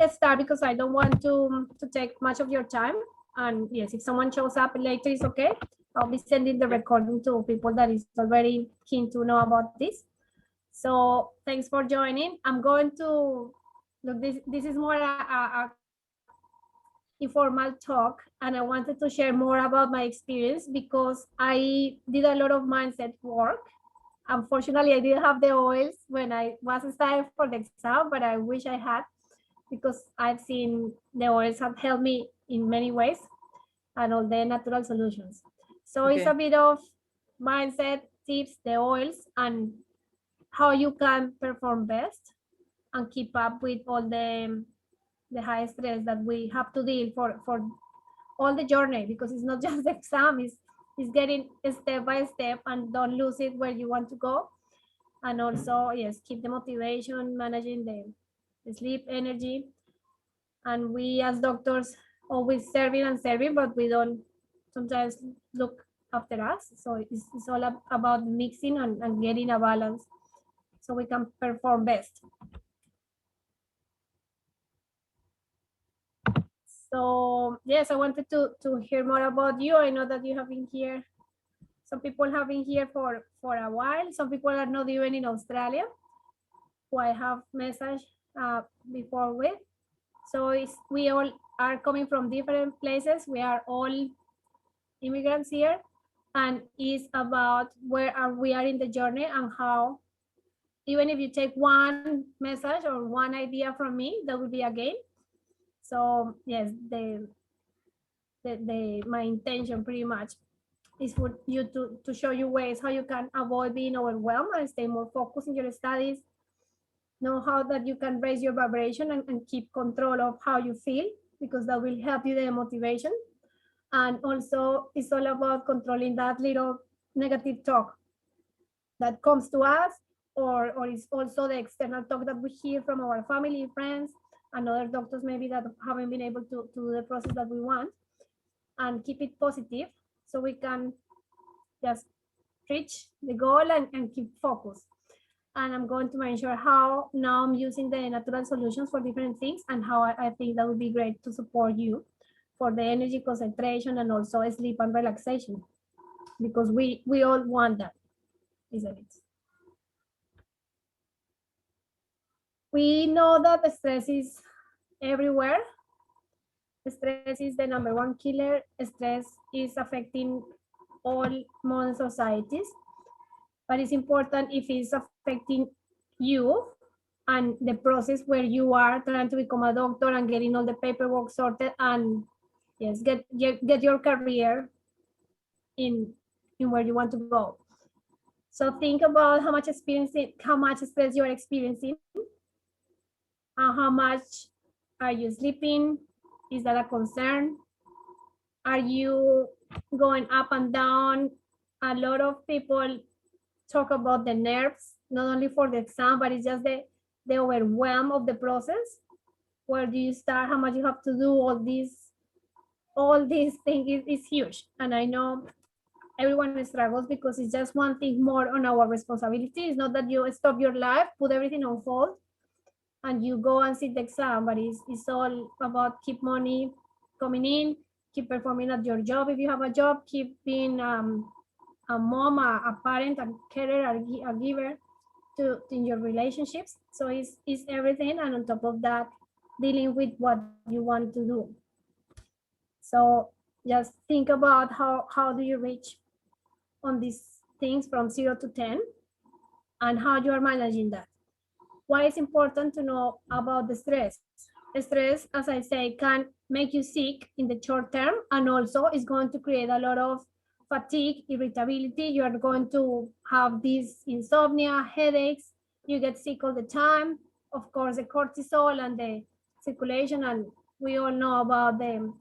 get started because I don't want to take much of your time. And yes, if someone shows up later, it's okay. I'll be sending the recording to people that is already keen to know about this. So thanks for joining. I'm going to look. This is more a informal talk, and I wanted to share more about my experience because I did a lot of mindset work. Unfortunately, I didn't have the oils when I was studying for the exam, but I wish I had, because I've seen the oils have helped me in many ways, and all the natural solutions. So it's a bit of mindset tips, the oils, and how you can perform best and keep up with all the high stress that we have to deal for all the journey, because it's not just the exam, it's getting step by step, and don't lose it where you want to go. And also, yes, keep the motivation, managing the sleep, energy. And we as doctors always serving and serving, but we don't sometimes look after us. So it's all about mixing and getting a balance so we can perform best. So yes, I wanted to hear more about you. I know that you have been here. Some people have been here for a while. Some people are not even in Australia, who I have messaged before with. So we all are coming from different places. We are all immigrants here, and it's about where we are in the journey, and how, even if you take one message or one idea from me, that will be a gain. So yes, my intention pretty much is for you to show you ways how you can avoid being overwhelmed and stay more focused in your studies. Know how that you can raise your vibration and keep control of how you feel, because that will help you the motivation. And also it's all about controlling that little negative talk that comes to us, or it's also the external talk that we hear from our family, friends, and other doctors maybe that haven't been able to do the process that we want. And keep it positive so we can just reach the goal and keep focus. And I'm going to mention how now I'm using the natural solutions for different things, and how I think that would be great to support you for the energy, concentration, and also sleep and relaxation, because we all want that, isn't it? We know that the stress is everywhere. Stress is the #1 killer. Stress is affecting all modern societies, but it's important if it's affecting you and the process where you are trying to become a doctor and getting all the paperwork sorted, and yes, get your career in where you want to go. So think about how much stress you're experiencing, and how much are you sleeping? Is that a concern? Are you going up and down? A lot of people talk about the nerves, not only for the exam, but it's just the overwhelm of the process. Where do you start? How much you have to do? All these things is huge. And I know everyone struggles, because it's just one thing more on our responsibility. It's not that you stop your life, put everything on hold, and you go and sit the exam, but it's all about keep money coming in, keep performing at your job if you have a job, keep being a mom, a parent, a carer, a giver in your relationships. So it's everything, and on top of that, dealing with what you want to do. So just think about how do you reach on these things from 0 to 10, and how you are managing that. Why it's important to know about the stress. Stress, as I say, can make you sick in the short term, and also is going to create a lot of fatigue, irritability. You are going to have this insomnia, headaches. You get sick all the time. Of course, the cortisol and the circulation, and we all know about the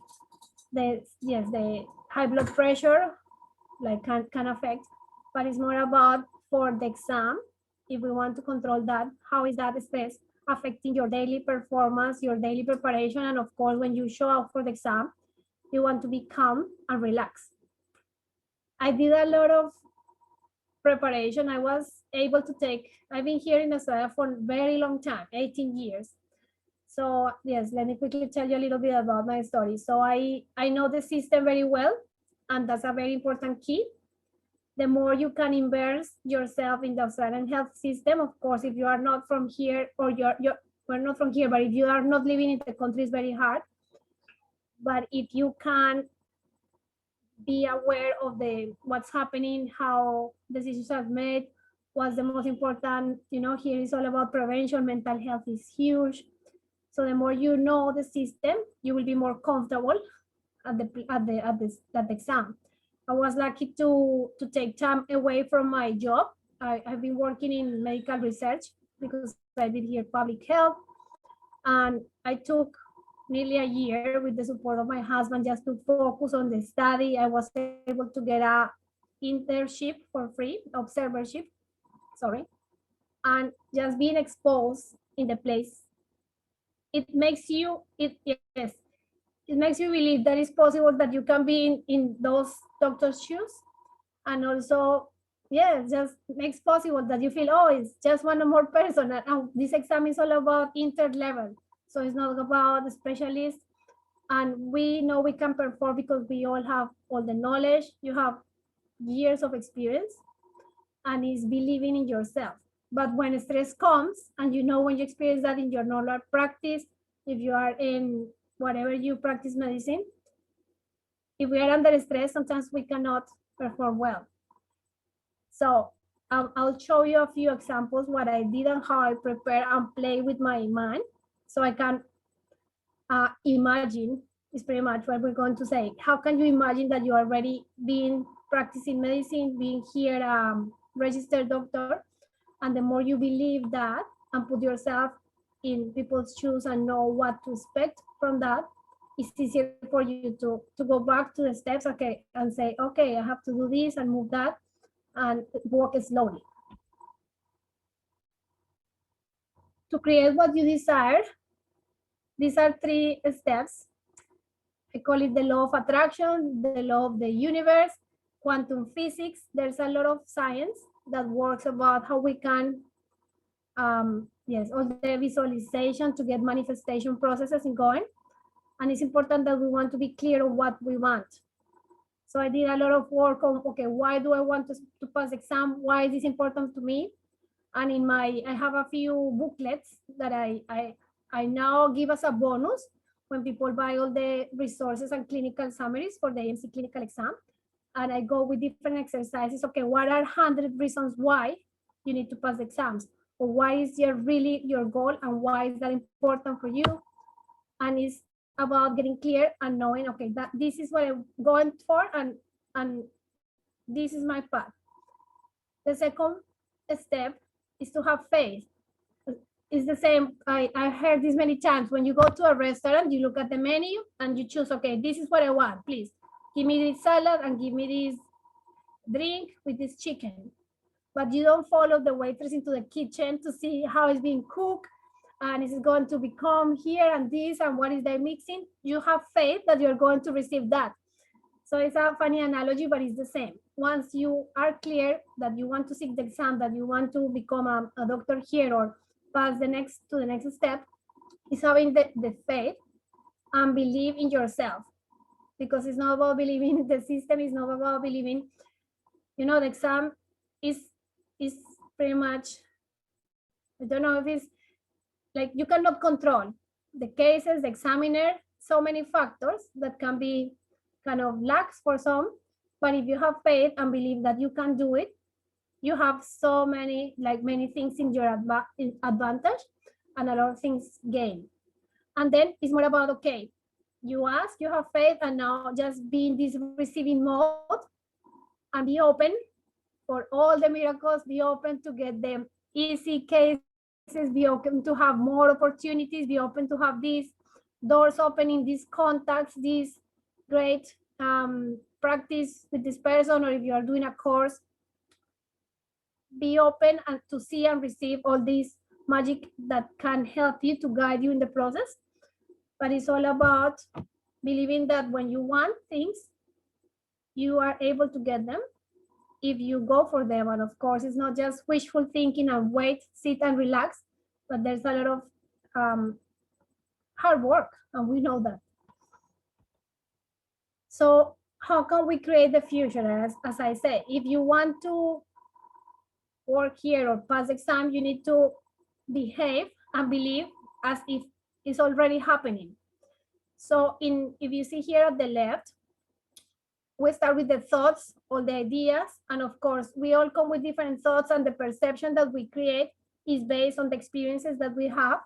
high blood pressure, like can affect. But it's more about for the exam. If we want to control that, how is that stress affecting your daily performance, your daily preparation? And of course, when you show up for the exam, you want to be calm and relaxed. I did a lot of preparation. I've been here in Australia for a very long time, 18 years. So yes, let me quickly tell you a little bit about my story. So I know the system very well, and that's a very important key. The more you can immerse yourself in the Australian health system, of course, if you are not from here or we're not from here, but if you are not living in the country, it's very hard. But if you can be aware of the what's happening, how decisions are made, what's the most important, here is all about prevention, mental health is huge. So the more you know the system, you will be more comfortable at the exam. I was lucky to take time away from my job. I've been working in medical research because I did here public health, and I took nearly a year with the support of my husband just to focus on the study. I was able to get a internship for free, observership, sorry, and just being exposed in the place. It makes you, yes, it makes you believe that it's possible that you can be in those doctor's shoes. And also, yeah, just makes possible that you feel, oh, it's just one more person. And this exam is all about inter-level. So it's not about the specialist. And we know we can perform because we all have all the knowledge. You have years of experience, and it's believing in yourself. But when stress comes, and when you experience that in your normal practice, if you are in whatever you practice medicine, if we are under stress, sometimes we cannot perform well. So I'll show you a few examples, what I did and how I prepare and play with my mind. So I can imagine, is pretty much what we're going to say. How can you imagine that you are already being practicing medicine, being here registered doctor, and the more you believe that and put yourself in people's shoes and know what to expect from that, it's easier for you to go back to the steps, okay, and say, okay, I have to do this and move that and walk slowly. To create what you desire, these are 3 steps. I call it the law of attraction, the law of the universe, quantum physics. There's a lot of science that works about how we can, yes, all the visualization to get manifestation processes going. And it's important that we want to be clear on what we want. So I did a lot of work on, okay, why do I want to pass the exam? Why is this important to me? And I have a few booklets that I now give as a bonus when people buy all the resources and clinical summaries for the AMC clinical exam. And I go with different exercises. Okay, what are 100 reasons why you need to pass the exams? Or why is really your goal and why is that important for you? And it's about getting clear and knowing, okay, that this is what I'm going for and this is my path. The second step is to have faith. It's the same, I heard this many times. When you go to a restaurant, you look at the menu and you choose, okay, this is what I want, please. Give me this salad and give me this drink with this chicken. But you don't follow the waitress into the kitchen to see how it's being cooked and is it going to become here and this and what is they mixing. You have faith that you're going to receive that. So it's a funny analogy, but it's the same. Once you are clear that you want to seek the exam, that you want to become a doctor here or pass to the next step, is having the faith and believe in yourself. Because it's not about believing in the system, it's not about believing, the exam is pretty much, I don't know if it's like you cannot control the cases, the examiner, so many factors that can be kind of lax for some. But if you have faith and believe that you can do it, you have so many things in your advantage and a lot of things gain. And then it's more about, okay, you ask, you have faith, and now just be in this receiving mode and be open for all the miracles, be open to get them easy cases, be open to have more opportunities, be open to have these doors opening, these contacts, these great practice with this person, or if you are doing a course, be open and to see and receive all this magic that can help you to guide you in the process. But it's all about believing that when you want things, you are able to get them if you go for them. And of course, it's not just wishful thinking and wait, sit and relax, but there's a lot of hard work, and we know that. So how can we create the future? As I say, if you want to work here or pass exam, you need to behave and believe as if it's already happening. So if you see here at the left, we start with the thoughts or the ideas. And of course, we all come with different thoughts, and the perception that we create is based on the experiences that we have.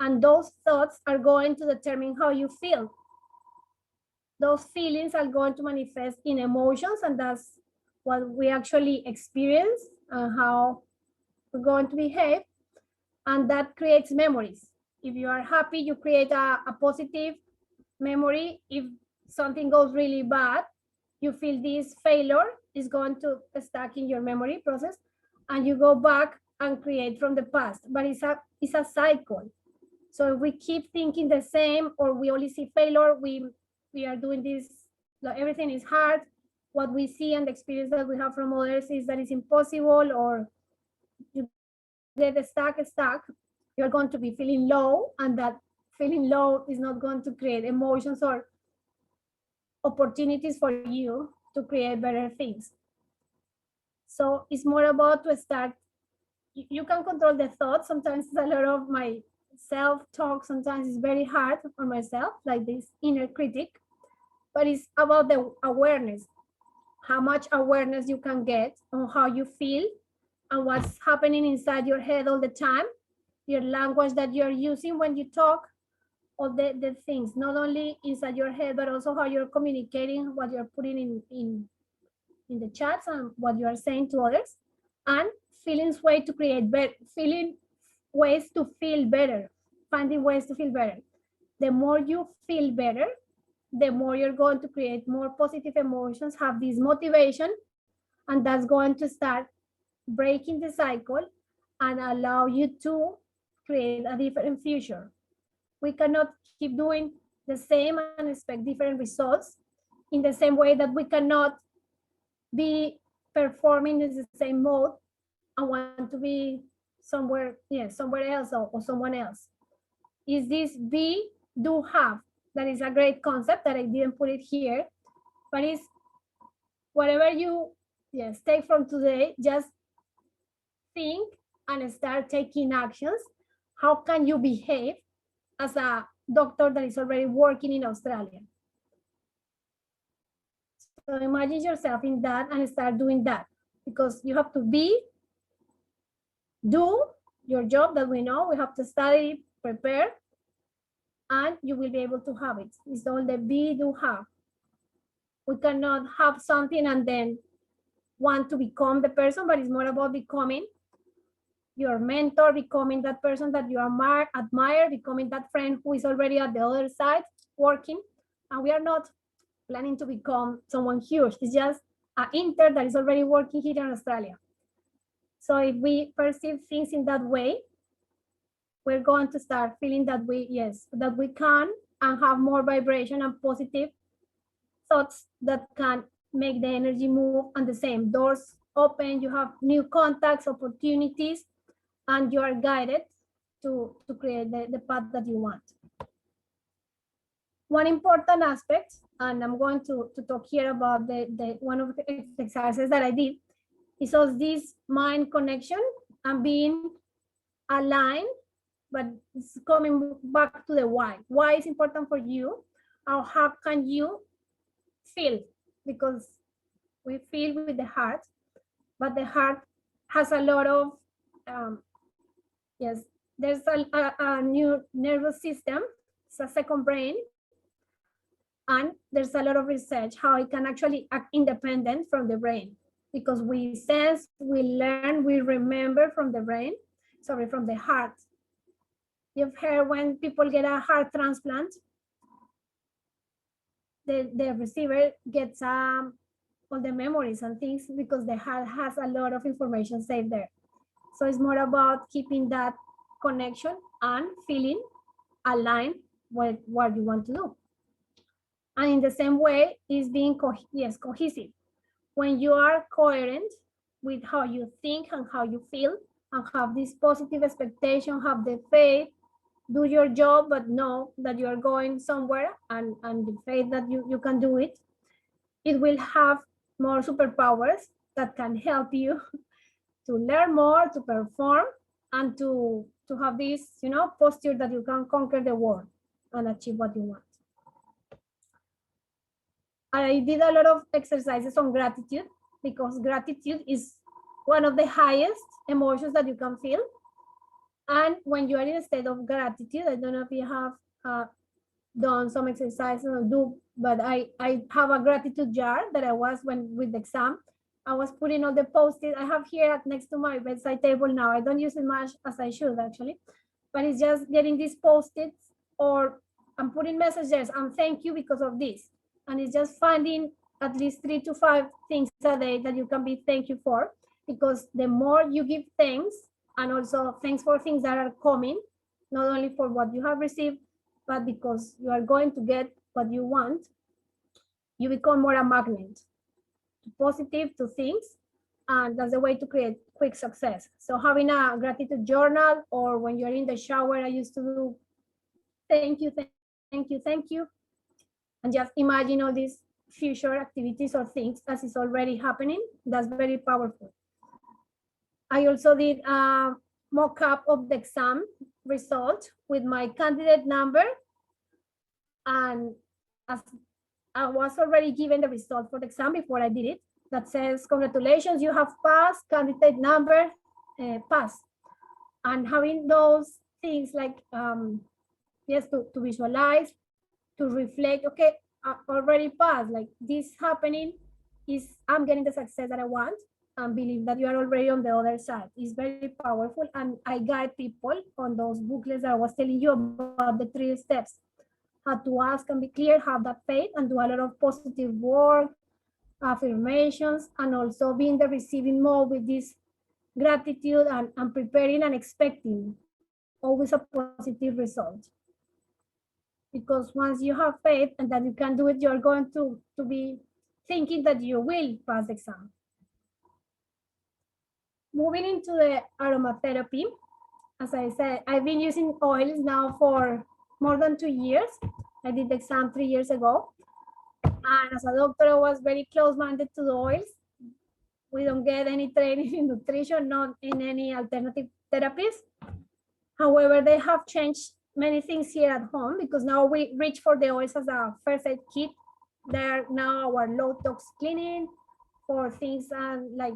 And those thoughts are going to determine how you feel. Those feelings are going to manifest in emotions, and that's what we actually experience and how we're going to behave. And that creates memories. If you are happy, you create a positive memory. If something goes really bad, you feel this failure is going to stuck in your memory process, and you go back and create from the past. But it's a cycle. So if we keep thinking the same, or we only see failure, we are doing this, everything is hard. What we see and the experience that we have from others is that it's impossible, or you get stuck, you're going to be feeling low, and that feeling low is not going to create emotions or opportunities for you to create better things. So it's more about to start. You can control the thoughts. Sometimes it's a lot of my self-talk. Sometimes it's very hard on myself, like this inner critic. But it's about the awareness, how much awareness you can get on how you feel and what's happening inside your head all the time, your language that you're using when you talk, all the things, not only inside your head, but also how you're communicating, what you're putting in the chats and what you are saying to others, and feelings way to create better, feeling ways to feel better, finding ways to feel better. The more you feel better, the more you're going to create more positive emotions, have this motivation, and that's going to start breaking the cycle and allow you to create a different future. We cannot keep doing the same and expect different results in the same way that we cannot be performing in the same mode and want to be somewhere, somewhere else or someone else. Is this be, do, have? That is a great concept that I didn't put it here, but it's whatever you take from today, just think and start taking actions. How can you behave as a doctor that is already working in Australia? So imagine yourself in that and start doing that, because you have to do your job that we know. We have to study, prepare, and you will be able to have it. It's all the be, do, have. We cannot have something and then want to become the person, but it's more about becoming your mentor, becoming that person that you admire, becoming that friend who is already at the other side working. And we are not planning to become someone huge. It's just an intern that is already working here in Australia. So if we perceive things in that way, we're going to start feeling that that we can, and have more vibration and positive thoughts that can make the energy move, and the same doors open, you have new contacts, opportunities, and you are guided to create the path that you want. One important aspect, and I'm going to talk here about the one of the exercises that I did, is also this mind connection and being aligned, but it's coming back to the why. Why is important for you, or how can you feel? Because we feel with the heart, but the heart has a lot of, there's a new nervous system, it's a second brain, and there's a lot of research how it can actually act independent from the brain, because we sense, we learn, we remember from the brain, from the heart. You've heard when people get a heart transplant, the receiver gets all the memories and things, because the heart has a lot of information saved there. So it's more about keeping that connection and feeling aligned with what you want to do. And in the same way is being cohesive. When you are coherent with how you think and how you feel, and have this positive expectation, have the faith, do your job, but know that you are going somewhere and the faith that you can do it. It will have more superpowers that can help you to learn more, to perform, and to have this, posture that you can conquer the world and achieve what you want. I did a lot of exercises on gratitude because gratitude is one of the highest emotions that you can feel. And when you are in a state of gratitude, I don't know if you have done some exercises or do, but I have a gratitude jar that I was with the exam. I was putting all the post-it I have here next to my bedside table now. I don't use it much as I should actually, but it's just getting these post-its, or I'm putting messages and thank you because of this. And it's just finding at least 3 to 5 things a day that you can be thank you for, because the more you give thanks, and also thanks for things that are coming, not only for what you have received, but because you are going to get what you want, you become more a magnet to positive, to things, and that's the way to create quick success. So having a gratitude journal, or when you're in the shower, I used to do thank you, thank you, thank you, and just imagine all these future activities or things as is already happening. That's very powerful. I also did a mock-up of the exam result with my candidate number, and as I was already given the result for the exam before I did it, that says, congratulations, you have passed, candidate number, pass. And having those things like, yes, to visualize, to reflect, okay, I already passed, like this happening is, I'm getting the success that I want, and believe that you are already on the other side. It's very powerful. And I guide people on those booklets that I was telling you about, the 3 steps. How to ask and be clear, have that faith, and do a lot of positive work, affirmations, and also be in the receiving mode with this gratitude and preparing and expecting always a positive result. Because once you have faith and that you can do it, you're going to be thinking that you will pass the exam. Moving into the aromatherapy, as I said, I've been using oils now for more than 2 years. I did the exam 3 years ago. And as a doctor, I was very close-minded to the oils. We don't get any training in nutrition, not in any alternative therapies. However, they have changed many things here at home, because now we reach for the oils as a first aid kit. They're now our low tox cleaning for things like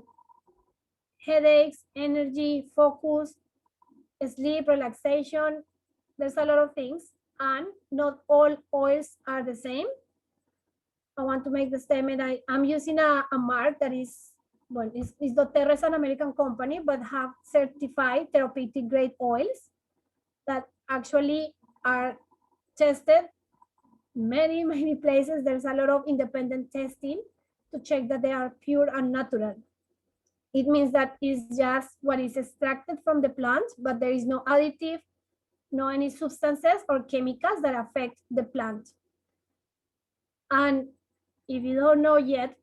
headaches, energy, focus, sleep, relaxation. There's a lot of things, and not all oils are the same. I want to make the statement, I'm using a mark that is, well, is Doterra, is an American company, but have certified therapeutic grade oils that actually are tested many, many places. There's a lot of independent testing to check that they are pure and natural. It means that it's just what is extracted from the plant, but there is no additive, no any substances or chemicals that affect the plant. And if you don't know yet,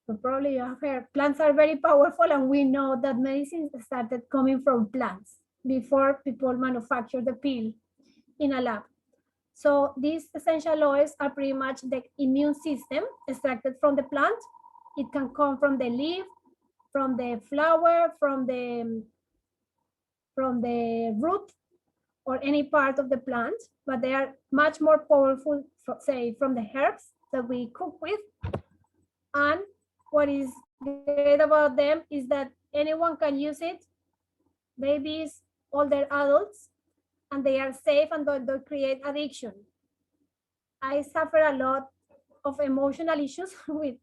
so probably you have heard, plants are very powerful, and we know that medicines started coming from plants before people manufacture the pill in a lab. So these essential oils are pretty much the immune system extracted from the plant. It can come from the leaf, from the flower, from the root, or any part of the plant, but they are much more powerful, say, from the herbs that we cook with. And what is great about them is that anyone can use it, babies, older adults, and they are safe and don't create addiction. I suffer a lot of emotional issues with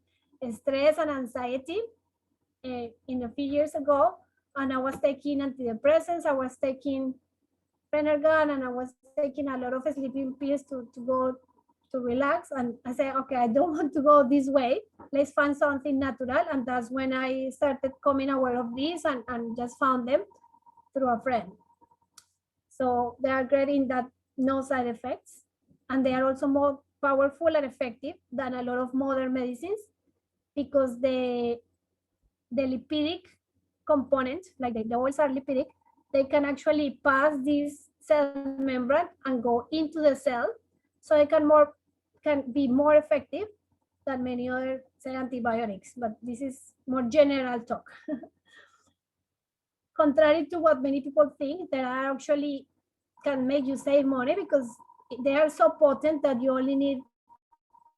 stress and anxiety in a few years ago, and I was taking antidepressants, I was taking Phenergan, and I was taking a lot of sleeping pills to go to relax. And I said, okay, I don't want to go this way. Let's find something natural. And that's when I started coming aware of this and just found them through a friend. So they are great in that no side effects. And they are also more powerful and effective than a lot of modern medicines, because the lipidic component, like the oils are lipidic, they can actually pass these cell membrane and go into the cell, so it can be more effective than many other, say, antibiotics. But this is more general talk. Contrary to what many people think, they are actually can make you save money because they are so potent that you only need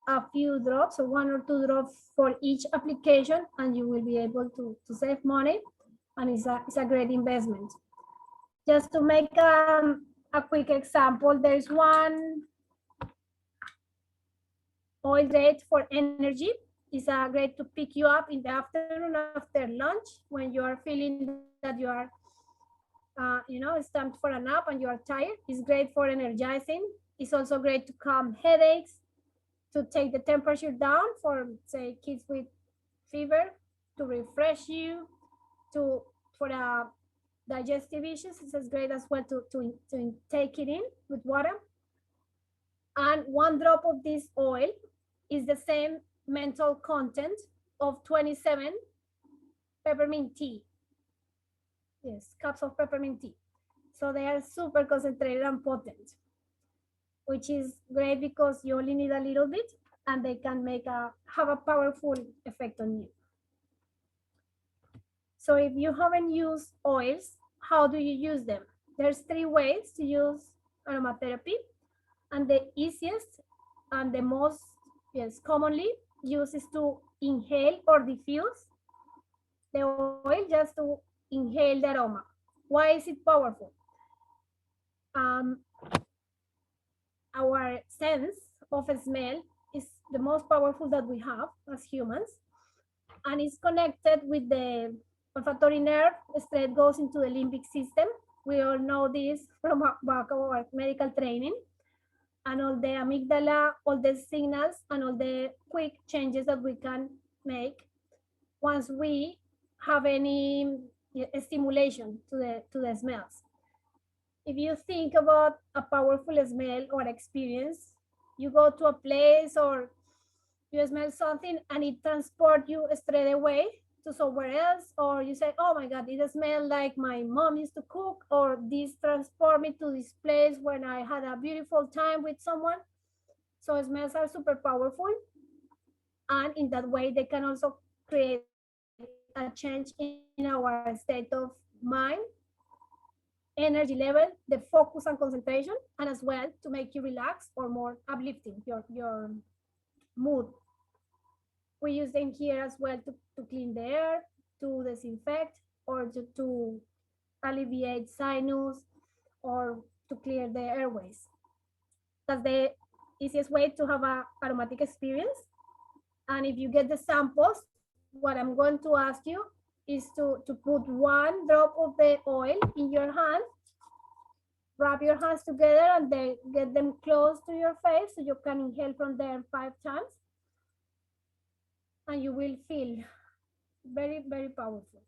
a few drops or 1 or 2 drops for each application, and you will be able to save money, and it's a great investment. Just to make a quick example, there's one oil great for energy. It's great to pick you up in the afternoon after lunch when you are feeling that you are, it's time for a nap and you are tired. It's great for energizing. It's also great to calm headaches, to take the temperature down for, say, kids with fever, to refresh you, for digestive issues. It's great as well to take it in with water. And 1 drop of this oil is the same menthol content of 27 peppermint tea. Yes, cups of peppermint tea. So they are super concentrated and potent, which is great because you only need a little bit and they can have a powerful effect on you. So if you haven't used oils, how do you use them? There's 3 ways to use aromatherapy, and the easiest and the most commonly used is to inhale or diffuse the oil, just to inhale the aroma. Why is it powerful? Our sense of smell is the most powerful that we have as humans, and it's connected with the olfactory nerve. Straight goes into the limbic system. We all know this from our medical training, and all the amygdala, all the signals, and all the quick changes that we can make once we have any stimulation to the smells. If you think about a powerful smell or experience, you go to a place or you smell something and it transports you straight away to somewhere else, or you say, oh my God, it smells like my mom used to cook, or this transport me to this place when I had a beautiful time with someone. So smells are super powerful, and in that way they can also create a change in our state of mind, energy level, the focus and concentration, and as well to make you relax or more uplifting your mood. We use them here as well to clean the air, to disinfect, or to alleviate sinus, or to clear the airways. That's the easiest way to have an aromatic experience. And if you get the samples, what I'm going to ask you is to put 1 drop of the oil in your hand, wrap your hands together, and then get them close to your face so you can inhale from there 5 times. And you will feel very, very powerful.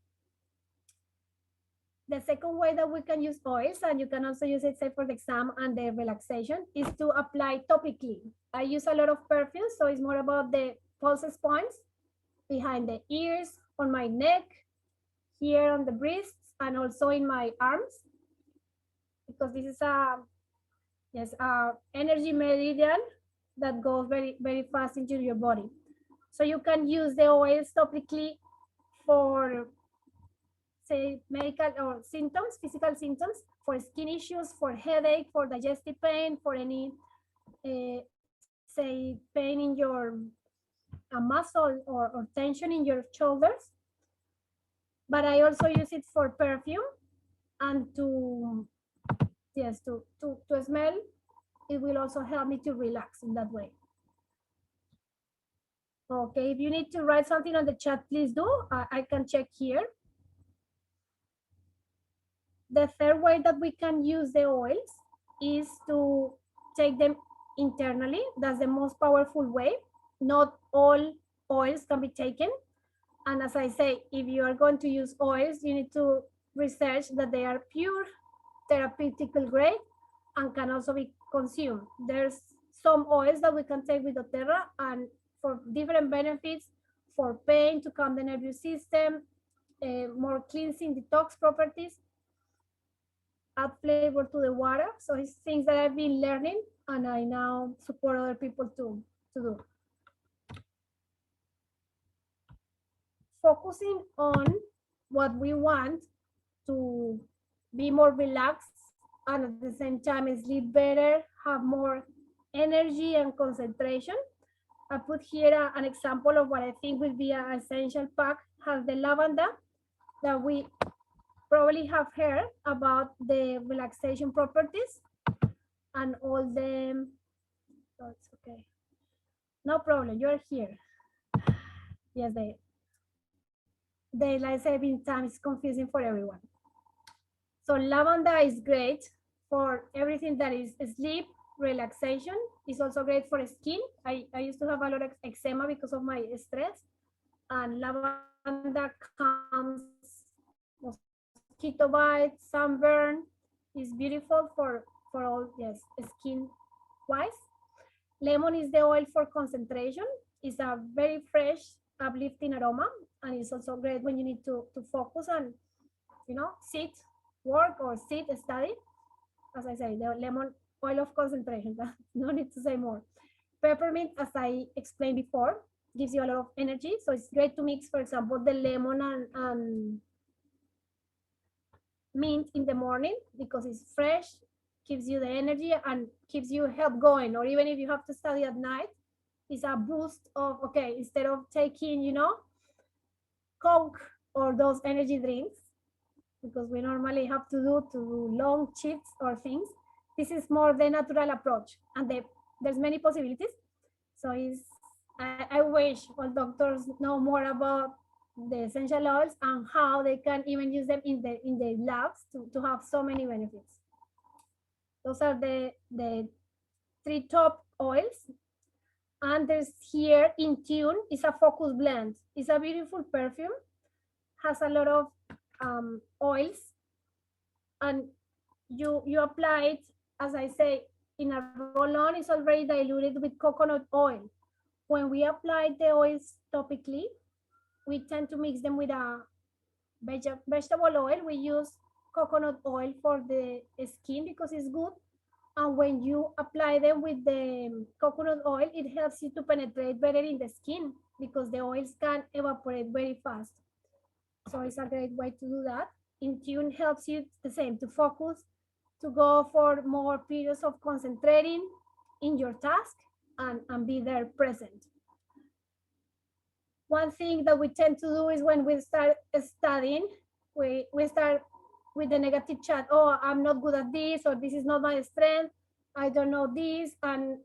The second way that we can use oils, and you can also use it, say, for the exam and the relaxation, is to apply topically. I use a lot of perfume, so it's more about the pulse points behind the ears, on my neck, here on the wrists, and also in my arms, because this is a energy meridian that goes very, very fast into your body. So you can use the oils topically for, say, medical or symptoms, physical symptoms, for skin issues, for headache, for digestive pain, for any, say, pain in your muscle or tension in your shoulders. But I also use it for perfume and to smell. It will also help me to relax in that way. Okay, if you need to write something on the chat, please do. I can check here. The third way that we can use the oils is to take them internally. That's the most powerful way. Not all oils can be taken. And as I say, if you are going to use oils, you need to research that they are pure, therapeutical grade, and can also be consumed. There's some oils that we can take with Doterra, and for different benefits, for pain, to calm the nervous system, more cleansing, detox properties. add flavor to the water. So it's things that I've been learning and I now support other people to do. Focusing on what we want to be more relaxed and at the same time sleep better, have more energy and concentration. I put here an example of what I think will be an essential pack. Has the lavender that we probably have heard about the relaxation properties and all the, oh, it's okay. No problem, you're here. Yes, the daylight saving time is confusing for everyone. So lavender is great for everything that is sleep, relaxation. It's also great for skin. I used to have a lot of eczema because of my stress. And lavender calms mosquito bites, sunburn. Is beautiful for all, yes, skin wise. Lemon is the oil for concentration. It's a very fresh, uplifting aroma, and it's also great when you need to focus and, you know, sit, work, or sit, study. As I say, the lemon oil of concentration. No need to say more. Peppermint, as I explained before, gives you a lot of energy. So it's great to mix, for example, the lemon and mint in the morning because it's fresh, gives you the energy and keeps you help going. Or even if you have to study at night, it's a boost of, okay, instead of taking, you know, Coke or those energy drinks, because we normally have to do long shifts or things. This is more the natural approach, and there's many possibilities. So I wish all doctors know more about the essential oils and how they can even use them in the labs to have so many benefits. Those are the 3 top oils. And there's here INTUNE. It's a focus blend. It's a beautiful perfume, has a lot of oils, and you apply it, as I say, in a roll-on. It's already diluted with coconut oil. When we apply the oils topically, we tend to mix them with a vegetable oil. We use coconut oil for the skin because it's good. And when you apply them with the coconut oil, it helps you to penetrate better in the skin because the oils can evaporate very fast. So it's a great way to do that. INTUNE helps you the same, to focus, to go for more periods of concentrating in your task and be there present. One thing that we tend to do is when we start studying, we start with the negative chat. Oh, I'm not good at this, or this is not my strength. I don't know this. And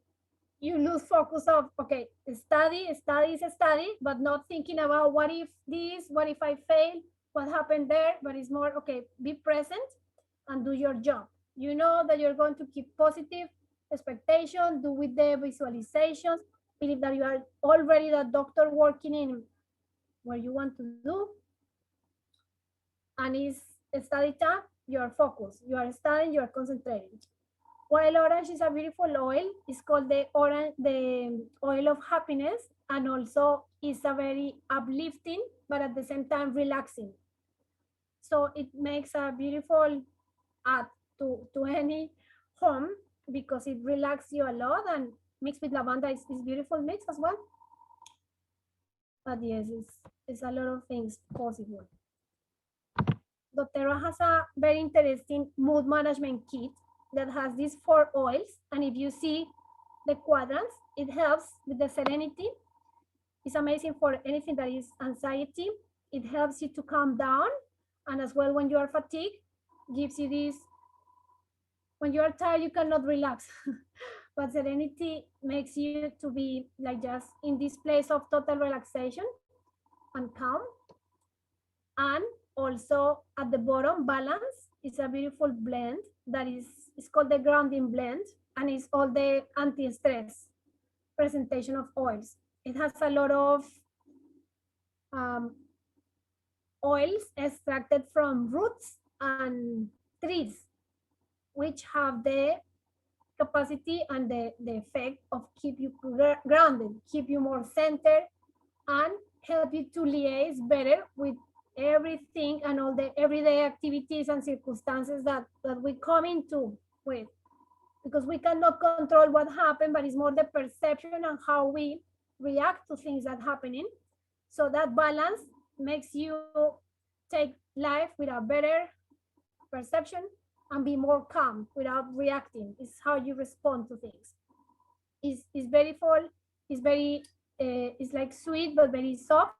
you lose focus of, okay, study is a study, but not thinking about what if this, what if I fail, what happened there, but it's more, okay, be present and do your job. You know that you're going to keep positive expectation, do with the visualizations, believe that you are already the doctor working in where you want to do, and it's study time, you're focused, you are studying, you're concentrating. While orange is a beautiful oil, it's called the oil of happiness, and also is a very uplifting, but at the same time relaxing. So it makes a beautiful add to any home because it relaxes you a lot, and mixed with lavender is beautiful mix as well. But yes, it's a lot of things possible. Doterra has a very interesting mood management kit that has these 4 oils, and if you see the quadrants, it helps with the serenity. It's amazing for anything that is anxiety. It helps you to calm down, and as well when you are fatigued, gives you this, when you are tired you cannot relax. But serenity makes you to be like just in this place of total relaxation and calm. And also at the bottom, balance is a beautiful blend that is called the grounding blend, and it's all the anti-stress presentation of oils. It has a lot of oils extracted from roots and trees, which have the capacity and the effect of keep you grounded, keep you more centered, and help you to liaise better with everything and all the everyday activities and circumstances that we come into with, because we cannot control what happened, but it's more the perception and how we react to things that happening. So that balance makes you take life with a better perception and be more calm without reacting. It's how you respond to things. It's very full, it's very, it's like sweet, but very soft.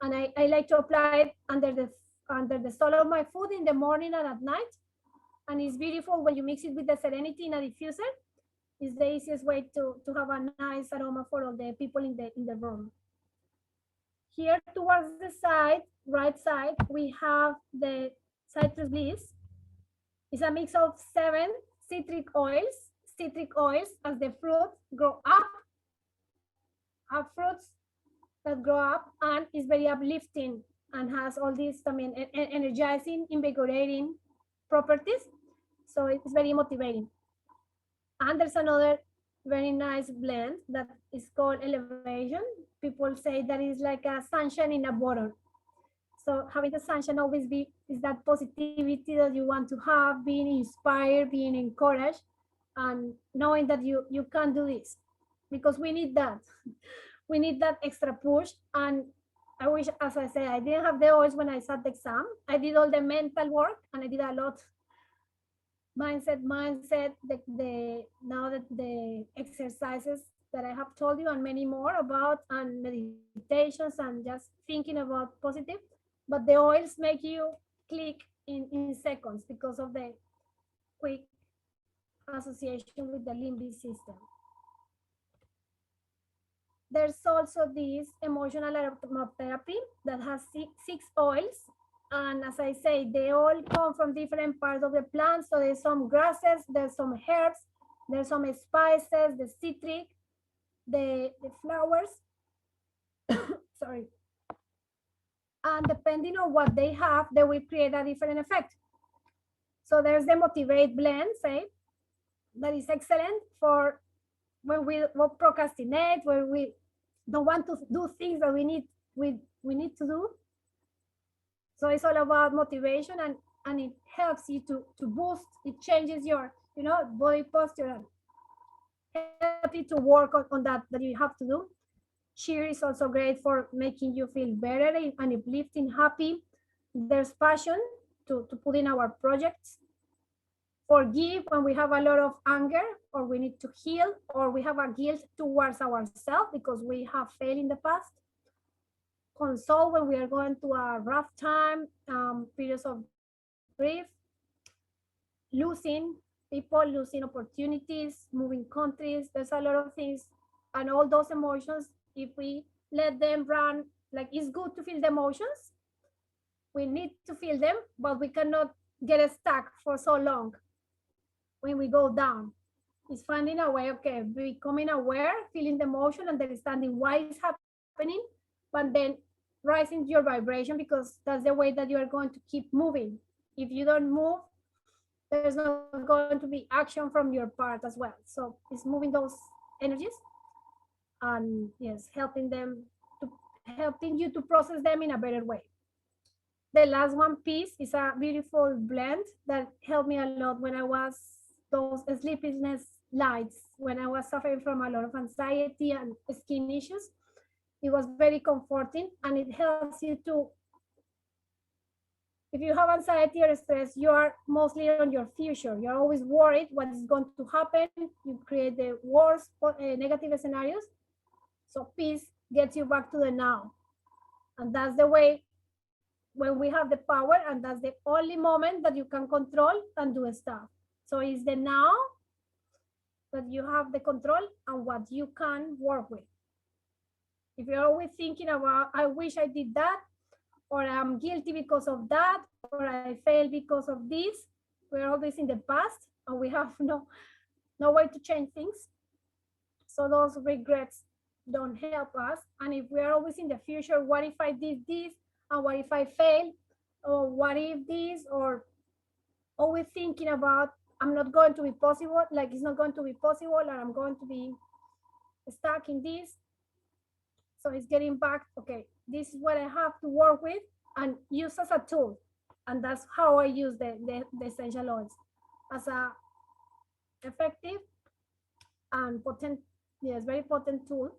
And I like to apply it under the sole of my foot in the morning and at night. And it's beautiful when you mix it with the Serenity in a diffuser. It's the easiest way to have a nice aroma for all the people in the room. Here towards the side, right side, we have the citrus bliss. It's a mix of 7 citric oils. Citric oils, as the fruit grow up, have fruits that grow up, and is very uplifting and has all these, I mean, energizing, invigorating properties. So it's very motivating. And there's another very nice blend that is called Elevation. People say that is like a sunshine in a bottle. So having the sunshine always is that positivity that you want to have, being inspired, being encouraged, and knowing that you can do this, because we need that. We need that extra push. And I wish, as I said, I didn't have the oils when I sat the exam. I did all the mental work and I did a lot mindset, now that the exercises that I have told you and many more about, and meditations and just thinking about positive. But the oils make you click in seconds because of the quick association with the limbic system. There's also this emotional aromatherapy that has six oils. And as I say, they all come from different parts of the plant. So there's some grasses, there's some herbs, there's some spices, the citric, the flowers. Sorry. And depending on what they have, they will create a different effect. So there's the Motivate blend, say, that is excellent for when we procrastinate, when we don't want to do things that we need to do. So it's all about motivation, and it helps you to boost. It changes your body posture and help you to work on that you have to do. Cheer is also great for making you feel better and uplifting, happy. There's passion to put in our projects. Forgive when we have a lot of anger, or we need to heal, or we have a guilt towards ourselves because we have failed in the past. Console when we are going through a rough time, periods of grief, losing people, losing opportunities, moving countries. There's a lot of things, and all those emotions, if we let them run, like, it's good to feel the emotions. We need to feel them, but we cannot get stuck for so long when we go down. It's finding a way, okay, becoming aware, feeling the emotion, and understanding why it's happening, but then rising your vibration, because that's the way that you are going to keep moving. If you don't move, there's not going to be action from your part as well. So it's moving those energies and, yes, helping you to process them in a better way. The last one piece is a beautiful blend that helped me a lot when I was those sleeplessness nights, when I was suffering from a lot of anxiety and skin issues. It was very comforting, and it helps you to, if you have anxiety or stress, you are mostly on your future. You're always worried what is going to happen. You create the worst negative scenarios. So peace gets you back to the now. And that's the way when we have the power, and that's the only moment that you can control and do stuff. So it's the now that you have the control and what you can work with. If you're always thinking about, I wish I did that, or I'm guilty because of that, or I failed because of this, we're always in the past and we have no way to change things. So those regrets don't help us. And if we're always in the future, what if I did this, and what if I fail, or what if this, or always thinking about, I'm not going to be possible, like it's not going to be possible, or I'm going to be stuck in this. So it's getting back, okay, this is what I have to work with, and use as a tool. And that's how I use the essential oils, as a effective and potent, yes, very potent tool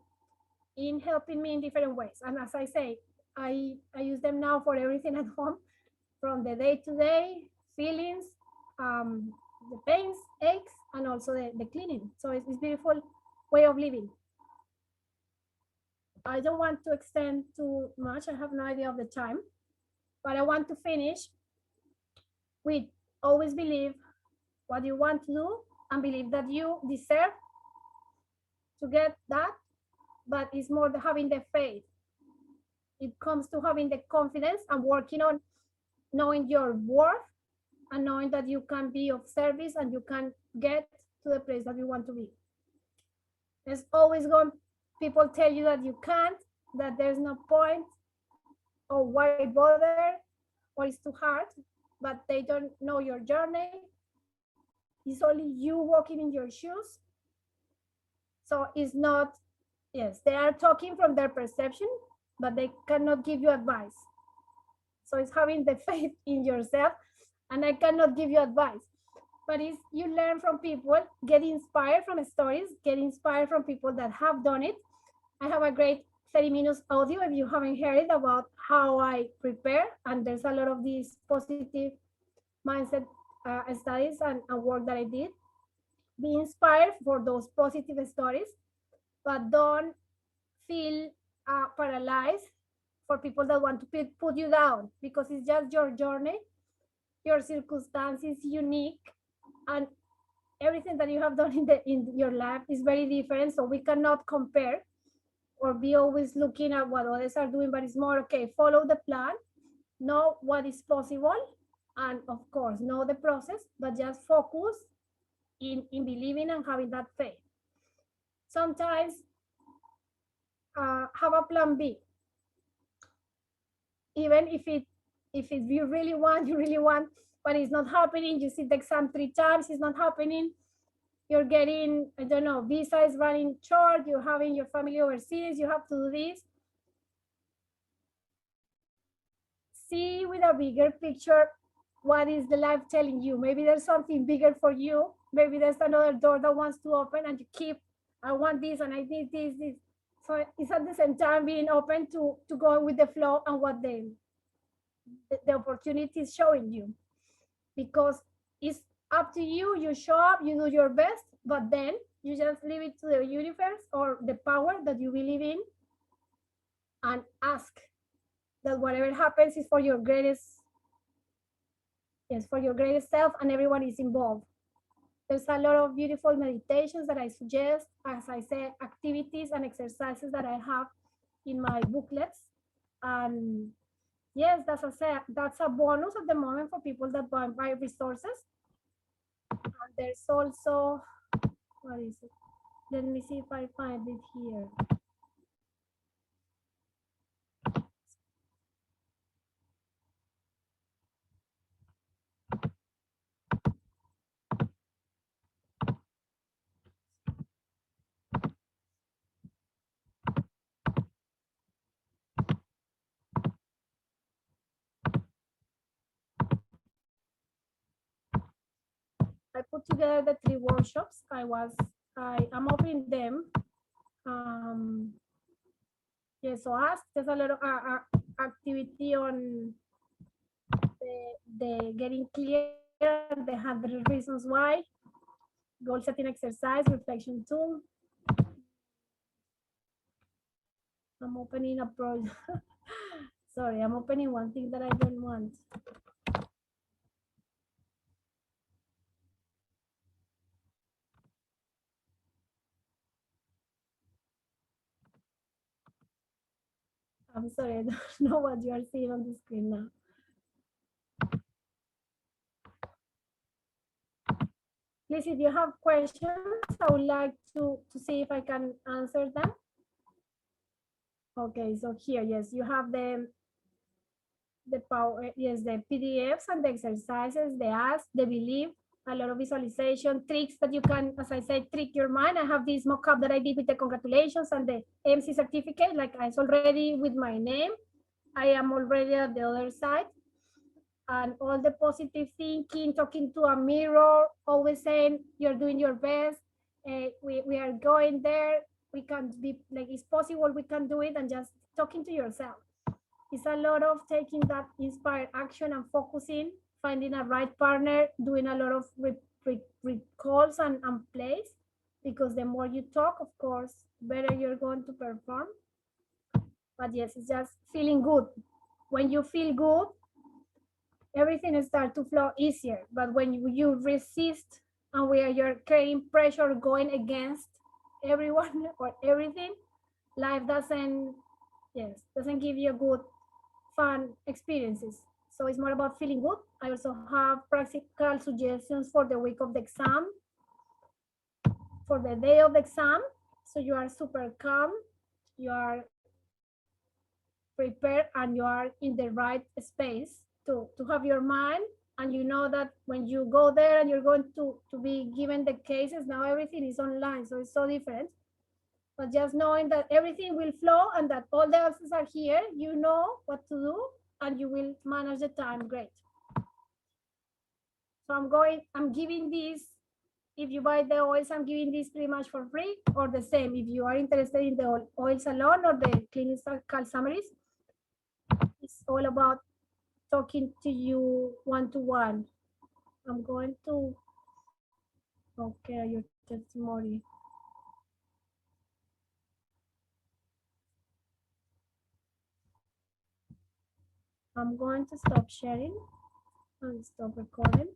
in helping me in different ways. And as I say, I use them now for everything at home, from the day-to-day feelings, the pains, aches, and also the cleaning. So it's beautiful way of living. I don't want to extend too much. I have no idea of the time, but I want to finish with always believe what you want to do and believe that you deserve to get that, but it's more the having the faith. It comes to having the confidence and working on knowing your worth and knowing that you can be of service and you can get to the place that you want to be. There's always going people tell you that you can't, that there's no point, or why bother, or it's too hard, but they don't know your journey. It's only you walking in your shoes. So it's not, yes, they are talking from their perception, but they cannot give you advice. So it's having the faith in yourself, and I cannot give you advice. But it's you learn from people, get inspired from stories, get inspired from people that have done it. I have a great 30 minutes audio, if you haven't heard it, about how I prepare, and there's a lot of these positive mindset studies and work that I did. Be inspired for those positive stories, but don't feel paralyzed for people that want to put you down, because it's just your journey. Your circumstance is unique, and everything that you have done in your life is very different. So we cannot compare or be always looking at what others are doing, but it's more, okay, follow the plan, know what is possible, and of course, know the process, but just focus in believing and having that faith. Sometimes have a plan B. Even if you really want, but it's not happening, you sit the exam 3 times, it's not happening, you're getting, I don't know, visa is running short, you're having your family overseas, you have to do this. See with a bigger picture, what is the life telling you? Maybe there's something bigger for you. Maybe there's another door that wants to open, and you keep, I want this and I need this. So it's at the same time being open to go with the flow and what the opportunity is showing you. Because it's up to you, you show up, you do your best, but then you just leave it to the universe or the power that you believe in, and ask that whatever happens is for your greatest, yes, for your greatest self, and everyone is involved. There's a lot of beautiful meditations that I suggest, as I say, activities and exercises that I have in my booklets. And yes, that's a bonus at the moment for people that buy resources. And there's also, what is it? Let me see if I find it here. I put together the 3 workshops. I'm opening them. Yeah, so there's a lot of activity on the getting clear, the 100 reasons why, goal setting exercise, reflection tool. I'm opening a project. Sorry, I'm opening one thing that I don't want. I'm sorry, I don't know what you are seeing on the screen now. Please, if you have questions, I would like to see if I can answer them. Okay, so here, yes, you have the power, yes, the PDFs and the exercises, the ask, the belief, a lot of visualization tricks that you can, as I said, trick your mind. I have this mock-up that I did with the congratulations and the AMC certificate, like it's already with my name. I am already at the other side. And all the positive thinking, talking to a mirror, always saying you're doing your best, we are going there, we can be, like, it's possible, we can do it, and just talking to yourself. It's a lot of taking that inspired action and focusing, finding a right partner, doing a lot of recalls and plays, because the more you talk, of course, better you're going to perform. But yes, it's just feeling good. When you feel good, everything starts to flow easier. But when you resist and where you're creating pressure, going against everyone or everything, life doesn't give you good, fun experiences. So it's more about feeling good. I also have practical suggestions for the week of the exam, for the day of the exam. So you are super calm, you are prepared, and you are in the right space to have your mind. And you know that when you go there and you're going to be given the cases, now everything is online, so it's so different. But just knowing that everything will flow and that all the answers are here, you know what to do, and you will manage the time great. So I'm giving this, if you buy the oils, I'm giving this pretty much for free, or the same if you are interested in the oils alone or the clinical summaries. It's all about talking to you one-to-one. I'm going to, okay, your testimony. I'm going to stop sharing and stop recording.